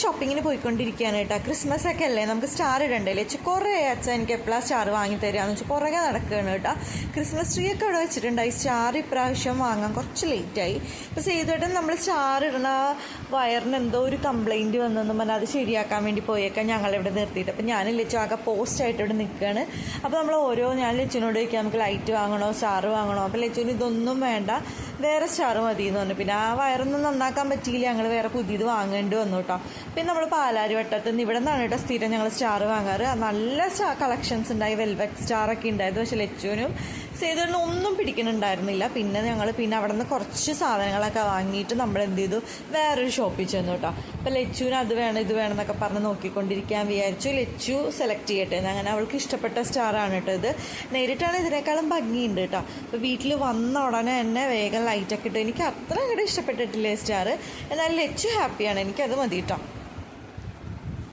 ഷോപ്പിങ്ങിന് പോയിക്കൊണ്ടിരിക്കുകയാണ് കേട്ടോ. ക്രിസ്മസ് ഒക്കെ അല്ലേ, നമുക്ക് സ്റ്റാർ ഇടണ്ടേ. ലച്ചു കുറേ അച്ഛൻ എനിക്ക് എപ്പോഴാണ് സ്റ്റാർ വാങ്ങി തരാമെന്ന് വെച്ചാൽ പുറകെ നടക്കുകയാണ് കേട്ടോ. ക്രിസ്മസ് ട്രീ ഒക്കെ അവിടെ വെച്ചിട്ടുണ്ടായി. സ്റ്റാർ ഇപ്രാവശ്യം വാങ്ങാൻ കുറച്ച് ലേറ്റായി. ഇപ്പോൾ ചെയ്തിട്ട് നമ്മൾ സ്റ്റാർ ഇടുന്ന വയറിന് എന്തോ ഒരു കംപ്ലൈൻറ്റ് വന്നെന്ന് പറഞ്ഞാൽ അത് ശരിയാക്കാൻ വേണ്ടി പോയേക്കാൻ ഞങ്ങളിവിടെ നിർത്തിയിട്ട്. അപ്പോൾ ഞാൻ ലച്ചു ആകെ പോസ്റ്റായിട്ട് ഇവിടെ നിൽക്കുകയാണ്. അപ്പോൾ നമ്മൾ ഞാൻ ലച്ചുവിനോട് ചോദിക്കാം നമുക്ക് ലൈറ്റ് വാങ്ങണോ സ്റ്റാർ വാങ്ങണോ. അപ്പോൾ ലച്ചുവിന് ഇതൊന്നും വേണ്ട, വേറെ സ്റ്റാർ മതി എന്ന് പറഞ്ഞു. പിന്നെ ആ വയറൊന്നും നന്നാക്കാൻ പറ്റിയില്ല, ഞങ്ങൾ വേറെ പുതിയത് വാങ്ങേണ്ടി വന്നു കേട്ടോ. പിന്നെ നമ്മൾ പാലാരിവട്ടത്ത് നിന്ന് ഇവിടെ നിന്നാണ് കേട്ടോ സ്ഥിരം ഞങ്ങൾ സ്റ്റാർ വാങ്ങാറ്. നല്ല കളക്ഷൻസ് ഉണ്ടായി, വെൽവെറ്റ് സ്റ്റാറൊക്കെ ഉണ്ടായിരുന്നു. പക്ഷെ ലച്ചുവിനും സേതുവിനും ഒന്നും പിടിക്കുന്നുണ്ടായിരുന്നില്ല. പിന്നെ അവിടെ നിന്ന് കുറച്ച് സാധനങ്ങളൊക്കെ വാങ്ങിയിട്ട് നമ്മൾ എന്ത് ചെയ്തു, വേറൊരു ഷോപ്പിൽ ചെന്നു കേട്ടോ. അപ്പോൾ ലച്ചുവിന് അത് വേണം ഇത് വേണം എന്നൊക്കെ പറഞ്ഞ് നോക്കിക്കൊണ്ടിരിക്കാൻ വിചാരിച്ചു. ലച്ചു സെലക്ട് ചെയ്യട്ടെ, അങ്ങനെ അവൾക്ക് ഇഷ്ടപ്പെട്ട സ്റ്റാറാണ് കേട്ടോ ഇത്. നേരിട്ടാണ് ഇതിനേക്കാളും ഭംഗിയുണ്ട് കേട്ടോ. അപ്പോൾ വീട്ടിൽ വന്ന ഉടനെ തന്നെ വേഗം ലൈറ്റൊക്കെ ഇട്ടു. എനിക്ക് അത്ര അങ്ങോട്ട് ഇഷ്ടപ്പെട്ടിട്ടില്ലേ സ്റ്റാർ, എന്നാൽ ലച്ചു ഹാപ്പിയാണ്, എനിക്കത് മതി കേട്ടോ.